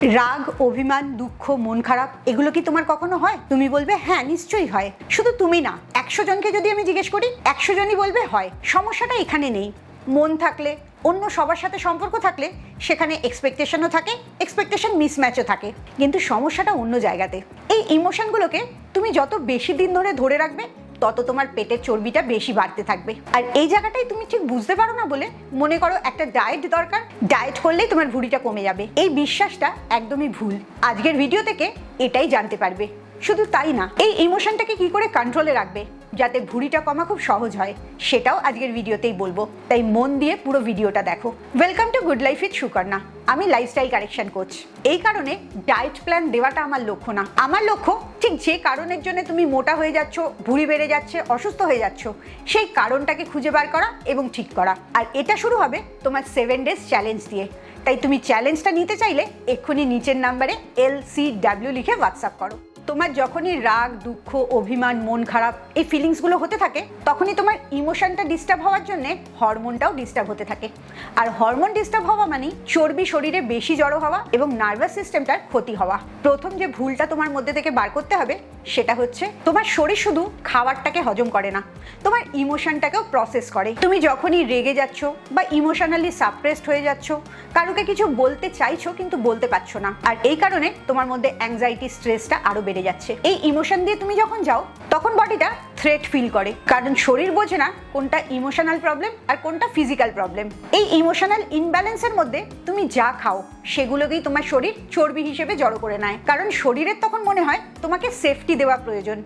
রাগ, অভিমান, দুঃখ, মন খারাপ এগুলো কি তোমার কখনো হয়? তুমি বলবে হ্যাঁ নিশ্চয়ই হয়। শুধু তুমি না, 100 জনকে যদি আমি জিজ্ঞেস করি 100 জনই বলবে হয়। সমস্যাটা এখানে নেই। মন থাকলে, অন্য সবার সাথে সম্পর্ক থাকলে সেখানে এক্সপেকটেশনও থাকে, এক্সপেকটেশন মিসম্যাচও থাকে। কিন্তু সমস্যাটা অন্য জায়গাতে। এই ইমোশনগুলোকে তুমি যত বেশি দিন ধরে রাখবে তত তোমার পেটের চর্বিটা বেশি বাড়তে থাকবে। আর এই জায়গাটাই তুমি ঠিক বুঝতে পারো না বলে মনে করো একটা ডায়েট দরকার, ডায়েট করলেই তোমার ভুঁড়িটা কমে যাবে। এই বিশ্বাসটা একদমই ভুল। আজকের ভিডিও থেকে এটাই জানতে পারবে। শুধু তাই না, এই ইমোশনটাকে কি করে কন্ট্রোলে রাখবে যাতে ভুঁড়িটা কমা খুব সহজ হয়, সেটাও আজকের ভিডিওতেই বলবো। তাই মন দিয়ে পুরো ভিডিওটা দেখো। Welcome to good life with Sukarna. আমি লাইফস্টাইল কারেকশন কোচ। এই কারণে ডায়েট প্ল্যান দেওয়াটা আমার লক্ষ্য না। আমার লক্ষ্য ঠিক যে কারণের জন্য তুমি মোটা হয়ে যাচ্ছ, ভুঁড়ি বেড়ে যাচ্ছে, অসুস্থ হয়ে যাচ্ছ, সেই কারণটাকে খুঁজে বার করা এবং ঠিক করা। আর এটা শুরু হবে তোমার 7 ডেজ চ্যালেঞ্জ দিয়ে। তাই তুমি চ্যালেঞ্জটা নিতে চাইলে এক্ষুনি নিচের নাম্বারে LCW লিখে হোয়াটসঅ্যাপ করো। তোমার যখনই রাগ, দুঃখ, অভিমান, মন খারাপ এই ফিলিংসগুলো হতে থাকে, তখনই তোমার ইমোশনটা ডিস্টার্ব হওয়ার জন্য হরমোনটাও ডিস্টার্ব হতে থাকে। আর হরমোন ডিস্টার্ব হওয়া মানেই চর্বি শরীরে বেশি জড়ো হওয়া এবং নার্ভাস সিস্টেমটার ক্ষতি হওয়া। প্রথম যে ভুলটা তোমার মধ্যে থেকে বার করতে হবে সেটা হচ্ছে তোমার শরীর শুধু খাবারটাকে হজম করে না, তোমার ইমোশনটাকেও প্রসেস করে। তুমি যখনই রেগে যাচ্ছ বা ইমোশনালি সাপ্রেসড হয়ে যাচ্ছ, কারোকে কিছু বলতে চাইছো কিন্তু বলতে পারছো না, আর এই কারণে তোমার মধ্যে অ্যাংজাইটি, স্ট্রেসটা আরো বেড়ে যাচ্ছে। এই ইমোশন দিয়ে তুমি যখন যাও তখন বডিটা থ্রেট ফিল করে, কারণ শরীর বোঝে না কোনটা ইমোশনাল প্রবলেম আর কোনটা ফিজিক্যাল প্রবলেম। এই ইমোশনাল ইনব্যালেন্সের মধ্যে তুমি যা খাও সেগুলোকেই তোমার শরীর চর্বি হিসেবে জড়ো করে নেয়, কারণ শরীরের তখন মনে হয় তোমাকে সেফটি দেওয়া প্রয়োজন।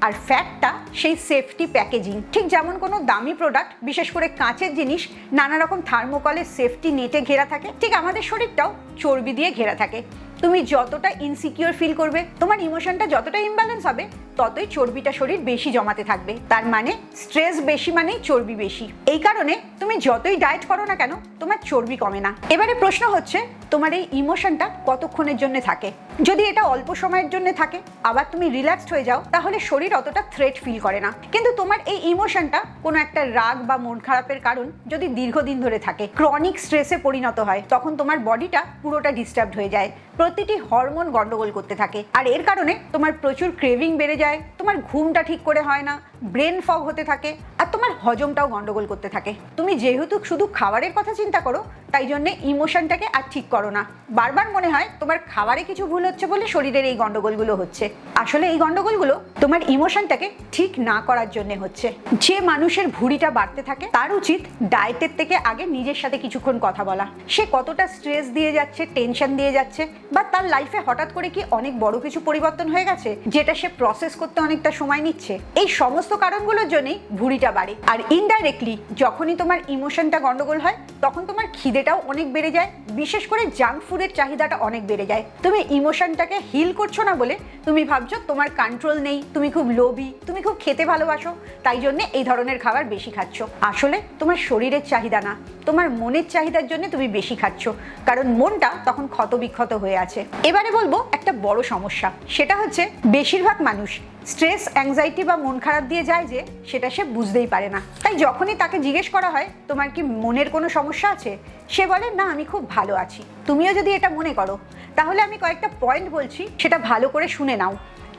আর ফ্যাটটা সেই সেফটি প্যাকেজিং। ঠিক যেমন কোনো দামি প্রোডাক্ট, বিশেষ করে কাঁচের জিনিস, নানা রকম থার্মোকলের সেফটি নেটে ঘেরা থাকে, ঠিক আমাদের শরীরটাও চর্বি দিয়ে ঘেরা থাকে। তুমি যতটা ইনসিকিউর ফিল করবে, তোমার ইমোশনটা যতটা ইমব্যালেন্স হবে, ততই চর্বিটা শরীর বেশি জমাতে থাকবে। তার মানে স্ট্রেস বেশি মানেই চর্বি বেশি। এই কারণে তুমি যতই ডায়েট করো না কেন, তোমার চর্বি কমে না। এবারে প্রশ্ন হচ্ছে তোমার এই ইমোশনটা কতক্ষণের জন্য থাকে। যদি এটা অল্প সময়ের জন্য থাকে, আবার তুমি রিল্যাক্সড হয়ে যাও, তাহলে শরীর অতটা থ্রেট ফিল করে না। কিন্তু তোমার এই ইমোশনটা কোনো একটা রাগ বা মন খারাপের কারণ যদি দীর্ঘদিন ধরে থাকে, ক্রনিক স্ট্রেসে পরিণত হয়, তখন তোমার বডিটা পুরোটা ডিস্টার্ব হয়ে যায়, প্রতিটি হরমোন গন্ডগোল করতে থাকে। আর এর কারণে তোমার প্রচুর ক্রেভিং বেড়ে যায়, তোমার ঘুমটা ঠিক করে হয় না, ব্রেন ফগ হতে থাকে, আর তোমার হজমটাও গন্ডগোল করতে থাকে। তুমি যেহেতু শুধু খাবারের কথা চিন্তা করো, তাই জন্য ইমোশনটাকে আর ঠিক করো না। বারবার মনে হয় তোমার খাবারে কিছু ভুল হচ্ছে বলে শরীরের এই গন্ডগোলগুলো হচ্ছে। আসলে এই গন্ডগোলগুলো তোমার ইমোশনটাকে ঠিক না করার জন্য হচ্ছে। যে মানুষের ভুঁড়িটা বাড়তে থাকে তার উচিত ডায়েটের থেকে আগে নিজের সাথে কিছুক্ষণ কথা বলা। সে কতটা স্ট্রেস দিয়ে যাচ্ছে, টেনশন দিয়ে যাচ্ছে, বা তার লাইফে হঠাৎ করে কি অনেক বড় কিছু পরিবর্তন হয়ে গেছে যেটা সে প্রসেস করতে অনেকটা সময় নিচ্ছে। এই সমস্ত কারণগুলোর জন্যই ভুঁড়িটা বাড়ে। আর ইনডাইরেক্টলি যখনই তোমার ইমোশনটা গন্ডগোল হয়, তখন তোমার খিদেটাও অনেক বেড়ে যায়, বিশেষ করে জাঙ্ক ফুডের চাহিদাটা অনেক বেড়ে যায়। তুমি ইমোশনটাকে হিল করছো না বলে তুমি ভাবছো তোমার কন্ট্রোল নেই, তুমি খুব লোভী, তুমি খুব খেতে ভালোবাসো, তাই জন্য এই ধরনের খাবার বেশি খাচ্ছ। আসলে তোমার শরীরের চাহিদা না, তোমার মনের চাহিদার জন্য তুমি বেশি খাচ্ছ, কারণ মনটা তখন ক্ষতবিক্ষত হয়ে আছে। এবারে বলবো একটা বড় সমস্যা, সেটা হচ্ছে বেশিরভাগ মানুষ স্ট্রেস, অ্যাংজাইটি বা মন খারাপ দিয়ে যায় যে সেটা সে বুঝতেই পারে না। তাই যখনই তাকে জিজ্ঞেস করা হয় তোমার কি মনের কোনো সমস্যা আছে, সে বলে না আমি খুব ভালো আছি। তুমিও যদি এটা মনে করো, তাহলে আমি কয়েকটা পয়েন্ট বলছি, সেটা ভালো করে শুনে নাও।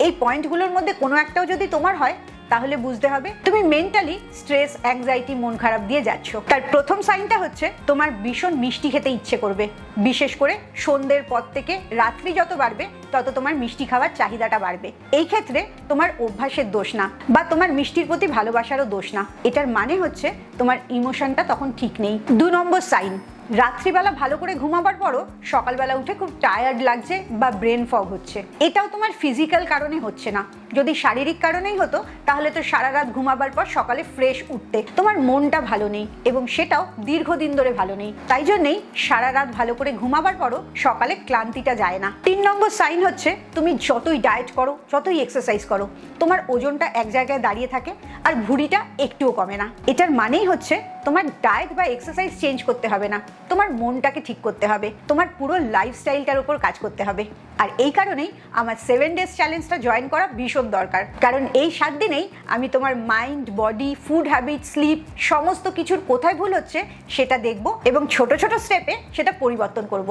এই পয়েন্টগুলোর মধ্যে কোনো একটাও যদি তোমার হয়, তাহলে বুঝতে হবে তুমি মেন্টালি স্ট্রেস, অ্যাংজাইটি, মন খারাপ দিয়ে যাচ্ছ। তার প্রথম সাইনটা হচ্ছে তোমার ভীষণ মিষ্টি খেতে ইচ্ছে করবে, বিশেষ করে সন্ধ্যের পর থেকে রাত্রি যত বাড়বে তত তোমার মিষ্টি খাওয়ার চাহিদাটা বাড়বে। এই ক্ষেত্রে তোমার অভ্যাসের দোষ না, বা তোমার মিষ্টির প্রতি ভালোবাসারও দোষ না, এটার মানে হচ্ছে তোমার ইমোশনটা তখন ঠিক নেই। 2 নম্বর সাইন, রাত্রিবেলা ভালো করে ঘুমাবার পরও সকালবেলা উঠে খুব টায়ার্ড লাগছে বা ব্রেন ফগ হচ্ছে। এটাও তোমার ফিজিক্যাল কারণে হচ্ছে না। যদি শারীরিক কারণেই হতো, তাহলে তো সারা রাত ঘুমাবার পর সকালে ফ্রেশ উঠতে। তোমার মনটা ভালো নেই, এবং সেটাও দীর্ঘদিন ধরে ভালো নেই, তাই জন্যেই সারা রাত ভালো করে ঘুমাবার পরও সকালে ক্লান্তিটা যায় না। 3 নম্বর সাইন হচ্ছে তুমি যতই ডায়েট করো, যতই এক্সারসাইজ করো, তোমার ওজনটা এক জায়গায় দাঁড়িয়ে থাকে আর ভুঁড়িটা একটুও কমে না। এটার মানেই হচ্ছে তোমার ডায়েট বা এক্সারসাইজ চেঞ্জ করতে হবে না, তোমার মনটাকে ঠিক করতে হবে, তোমার পুরো লাইফস্টাইলটার উপর কাজ করতে হবে। আর এই কারণেই আমার 7 ডেজ চ্যালেঞ্জটা জয়েন করা ভীষণ দরকার, কারণ এই 7 দিনেই আমি তোমার mind, body, food habit, sleep সমস্ত কিছুর কোথায় ভুল হচ্ছে সেটা দেখব, এবং ছোট ছোট স্টেপে সেটা পরিবর্তন করব।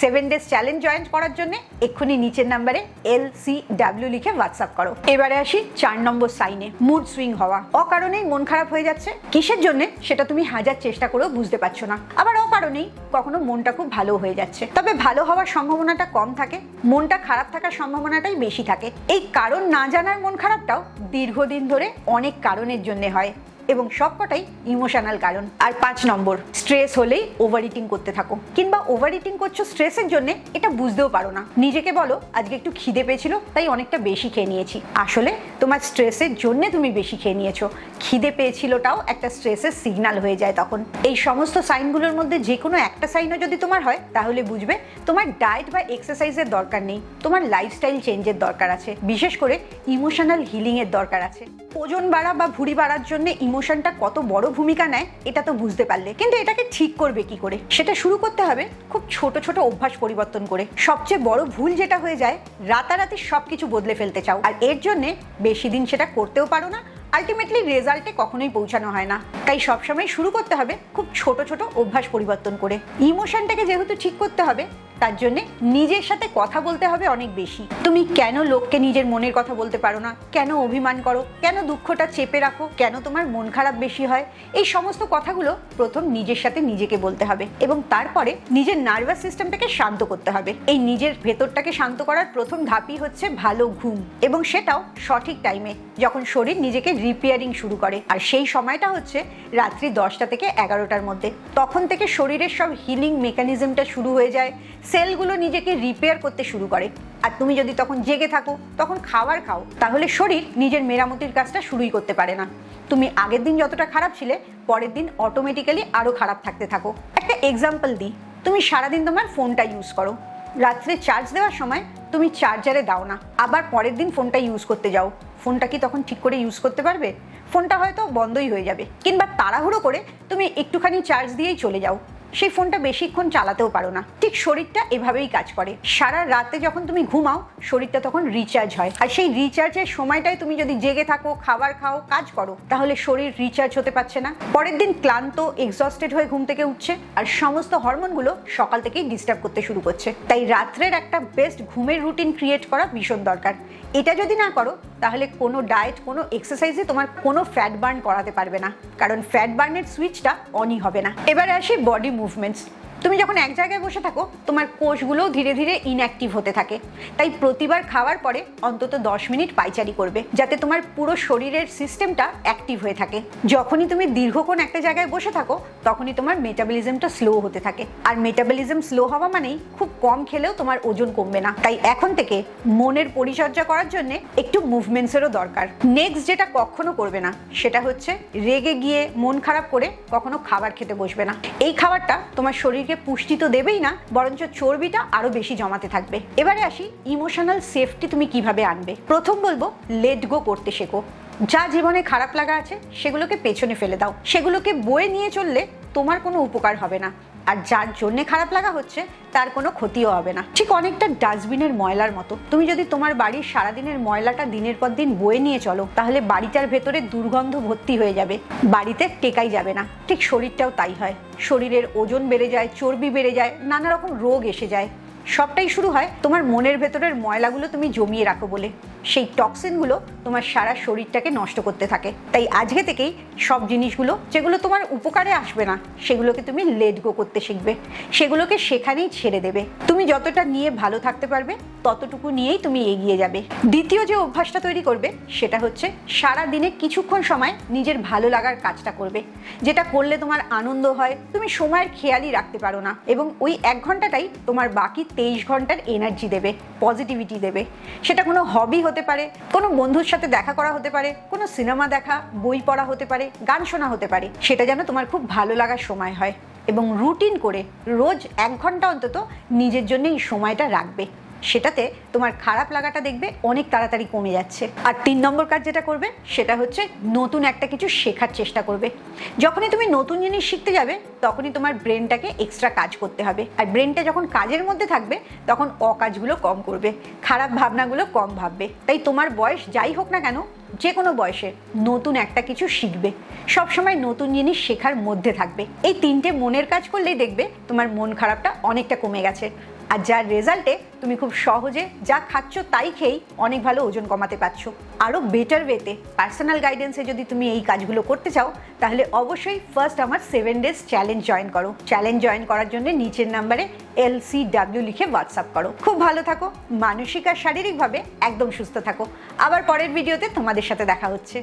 7 ডেজ চ্যালেঞ্জ জয়েন করার জন্য এক্ষুনি নিচের নাম্বারে LCW লিখে হোয়াটসঅ্যাপ করো। এবারে আসি 4 নম্বর সাইনে, মুড সুইং হওয়া। অকারণেই মন খারাপ হয়ে যাচ্ছে, কিসের জন্য সেটা তুমি হাজার চেষ্টা করেও বুঝতে পারছো না। আবার অকারণেই কখনো মনটা খুব ভালো হয়ে যাচ্ছে, তবে ভালো হওয়ার সম্ভাবনাটা কম থাকে, মনটা খারাপ থাকার সম্ভাবনাটাই বেশি থাকে। এই কারণ না জানার মন খারাপটাও দীর্ঘদিন ধরে অনেক কারণের জন্য হয় এবং সবকটাই ইমোশনাল কারণ। আর 5 নম্বর, স্ট্রেস হলেই ওভার ইটিং করতে থাকো, কিংবা ওভার ইটিং করছো স্ট্রেসের জন্য, এটা বুঝতেও পারো না। নিজেকে বলো আজকে একটু খিদে পেয়েছিল তাই অনেকটা বেশি খেয়ে নিয়েছি, আসলে তোমার স্ট্রেসের জন্য তুমি বেশি খেয়ে নিয়েছো। খিদে পেয়েছিলটাও একটা স্ট্রেসের সিগন্যাল হয়ে যায় তখন। এই সমস্ত সাইনগুলোর মধ্যে যে কোনো একটা সাইনও যদি তোমার হয় তাহলে বুঝবে তোমার ডায়েট বা এক্সারসাইজের দরকার নেই, তোমার লাইফস্টাইল চেঞ্জের দরকার আছে, বিশেষ করে ইমোশনাল হিলিংয়ের দরকার আছে। ওজন বাড়া বা ভুঁড়ি বাড়ার জন্য ইমোশনটা কত বড় ভূমিকা নেয় এটা তো বুঝতে পারলে, কিন্তু এটাকে ঠিক করবে কি করে? সেটা শুরু করতে হবে খুব ছোট ছোট অভ্যাস পরিবর্তন করে। সবচেয়ে বড় ভুল যেটা হয়ে যায়, রাতারাতি সবকিছু বদলে ফেলতে চাও, আর এর জন্য বেশি দিন সেটা করতেও পারো না, আলটিমেটলি রেজাল্টে কখনোই পৌঁছানো হয় না। তাই সবসময় শুরু করতে হবে খুব ছোট ছোট অভ্যাস পরিবর্তন করে। ইমোশনটাকে যেহেতু ঠিক করতে হবে, তার জন্য নিজের সাথে কথা বলতে হবে অনেক বেশি। তুমি কেন লোককে নিজের মনের কথা বলতে পারো না, কেন অভিমান করো, কেন দুঃখটা চেপে রাখো, কেন তোমার মন খারাপ বেশি হয়, এই সমস্ত কথাগুলো প্রথম নিজের সাথে নিজেকে বলতে হবে এবং তারপরে নিজের নার্ভাস সিস্টেমটাকে শান্ত করতে হবে। এই নিজের ভেতরটাকে শান্ত করার প্রথম ধাপই হচ্ছে ভালো ঘুম, এবং সেটাও সঠিক টাইমে, যখন শরীর নিজেকে রিপেয়ারিং শুরু করে। আর সেই সময়টা হচ্ছে রাত্রি 10টা থেকে 11টার মধ্যে। তখন থেকে শরীরের সব হিলিং মেকানিজমটা শুরু হয়ে যায়, সেলগুলো নিজেকে রিপেয়ার করতে শুরু করে। আর তুমি যদি তখন জেগে থাকো, তখন খাবার খাও, তাহলে শরীর নিজের মেরামতির কাজটা শুরুই করতে পারে না। তুমি আগের দিন যতটা খারাপ ছিলে, পরের দিন অটোমেটিক্যালি আরও খারাপ থাকতে থাকো। একটা এক্সাম্পল দিই, তুমি সারাদিন তোমার ফোনটা ইউজ করো, রাত্রে চার্জ দেওয়ার সময় তুমি চার্জারে দাও না, আবার পরের দিন ফোনটা ইউজ করতে যাও, ফোনটা কি তখন ঠিক করে ইউজ করতে পারবে? ফোনটা হয়তো বন্ধই হয়ে যাবে। কিংবা তাড়াহুড়ো করে তুমি একটুখানি চার্জ দিয়েই চলে যাও, সেই ফোনটা বেশিক্ষণ চালাতেও পারো না। ঠিক শরীরটা এভাবেই কাজ করে। সারা রাতে যখন তুমি ঘুমাও, শরীরটা তখন রিচার্জ হয়, আর সেই রিচার্জের সময়টায় তুমি যদি জেগে থাকো, খাবার খাও, কাজ করো, তাহলে শরীর রিচার্জ হতে পারছে না। পরের দিন ক্লান্ত, এক্সস্টেড হয়ে ঘুম থেকে উঠছে, আর সমস্ত হরমোনগুলো সকাল থেকেই ডিস্টার্ব করতে শুরু করছে। তাই রাত্রের একটা বেস্ট ঘুমের রুটিন ক্রিয়েট করা ভীষণ দরকার। এটা যদি না করো, তাহলে কোনো ডায়েট, কোনো এক্সারসাইজে তোমার কোনো ফ্যাট বার্ন করাতে পারবে না, কারণ ফ্যাট বার্নের সুইচটা অনই হবে না। এবারে আসি বডি মুভমেন্টস। তুমি যখন এক জায়গায় বসে থাকো, তোমার কোষগুলোও ধীরে ধীরে ইনঅ্যাক্টিভ হতে থাকে। তাই প্রতিবার খাওয়ার পরে অন্তত 10 মিনিট পায়চারি করবে, যাতে তোমার পুরো শরীরের সিস্টেমটা অ্যাক্টিভ হয়ে থাকে। যখনই তুমি দীর্ঘক্ষণ একটা জায়গায় বসে থাকো, তখনই তোমার মেটাবলিজমটা স্লো হতে থাকে, আর মেটাবলিজম স্লো হওয়া মানেই খুব কম খেলেও তোমার ওজন কমবে না। তাই এখন থেকে মনের পরিচর্যা করার জন্য একটু মুভমেন্টসেরও দরকার। নেক্সট যেটা কখনো করবে না, সেটা হচ্ছে রেগে গিয়ে, মন খারাপ করে কখনো খাবার খেতে বসবে না। এই খাবারটা তোমার শরীর পুষ্টি তো দেবেই না, বরঞ্চ চর্বিটা আরো বেশি জমাতে থাকবে। এবারে আসি ইমোশনাল সেফটি তুমি কিভাবে আনবে। প্রথম বলবো, লেট গো করতে শেখো। যা জীবনে খারাপ লাগা আছে সেগুলোকে পেছনে ফেলে দাও, সেগুলোকে বয়ে নিয়ে চললে তোমার কোনো উপকার হবে না, আর যার জন্যে খারাপ লাগা হচ্ছে তার কোনো ক্ষতিও হবে না। ঠিক অনেকটা ডাস্টবিনের ময়লার মতো। তুমি যদি তোমার বাড়ির সারাদিনের ময়লাটা দিনের পর দিন বয়ে নিয়ে চলো, তাহলে বাড়িটার ভেতরে দুর্গন্ধ ভর্তি হয়ে যাবে, বাড়িতে টেকাই যাবে না। ঠিক শরীরটাও তাই হয়, শরীরের ওজন বেড়ে যায়, চর্বি বেড়ে যায়, নানা রকম রোগ এসে যায়। সবটাই শুরু হয় তোমার মনের ভেতরের ময়লাগুলো তুমি জমিয়ে রাখো বলে। সেই টক্সিনগুলো তোমার সারা শরীরটাকে নষ্ট করতে থাকে। তাই আজকে থেকেই সব জিনিসগুলো যেগুলো তোমার উপকারে আসবে না, সেগুলোকে তুমি লেট গো করতে শিখবে, সেগুলোকে সেখানেই ছেড়ে দেবে। তুমি যতটা নিয়ে ভালো থাকতে পারবে, ততটুকু নিয়েই তুমি এগিয়ে যাবে। দ্বিতীয় যে অভ্যাসটা তৈরি করবে, সেটা হচ্ছে সারা দিনে কিছুক্ষণ সময় নিজের ভালো লাগার কাজটা করবে, যেটা করলে তোমার আনন্দ হয়, তুমি সময়ের খেয়ালই রাখতে পারো না, এবং ওই 1 ঘন্টাটাই তোমার বাকি 23 ঘন্টার এনার্জি দেবে, পজিটিভিটি দেবে। সেটা কোনো হবি হতে পারে, কোনো বন্ধুর সাথে দেখা করা হতে পারে, কোনো সিনেমা দেখা, বই পড়া হতে পারে, গান শোনা হতে পারে। সেটা যেন তোমার খুব ভালো লাগার সময় হয়, এবং রুটিন করে রোজ 1 ঘন্টা অন্তত নিজের জন্য এই সময়টা রাখবে। সেটাতে তোমার খারাপ লাগাটা দেখবে অনেক তাড়াতাড়ি কমে যাচ্ছে। আর 3 নম্বর কাজ যেটা করবে, সেটা হচ্ছে নতুন একটা কিছু শেখার চেষ্টা করবে। যখনই তুমি নতুন জিনিস শিখতে যাবে, তখনই তোমার ব্রেনটাকে এক্সট্রা কাজ করতে হবে, আর ব্রেনটা যখন কাজের মধ্যে থাকবে, তখন অকাজগুলো কম করবে, খারাপ ভাবনাগুলো কম ভাববে। তাই তোমার বয়স যাই হোক না কেন, যে কোনো বয়সে নতুন একটা কিছু শিখবে, সবসময় নতুন জিনিস শেখার মধ্যে থাকবে। এই 3টে মনের কাজ করলেই দেখবে তোমার মন খারাপটা অনেকটা কমে গেছে। আর যার রেজাল্টে তুমি খুব সহজে যা খাচ্ছ তাই খেয়েই অনেক ভালো ওজন কমাতে পারছো। আরও বেটার ওয়েতে পার্সোনাল গাইডেন্সে যদি তুমি এই কাজগুলো করতে চাও তাহলে অবশ্যই ফার্স্ট আমার 7 ডেজ চ্যালেঞ্জ জয়েন করো। চ্যালেঞ্জ জয়েন করার জন্য নিচের নাম্বারে LCW লিখে হোয়াটসঅ্যাপ করো। খুব ভালো থাকো, মানসিক আর শারীরিকভাবে একদম সুস্থ থাকো। আবার পরের ভিডিওতে তোমাদের সাথে দেখা হচ্ছে।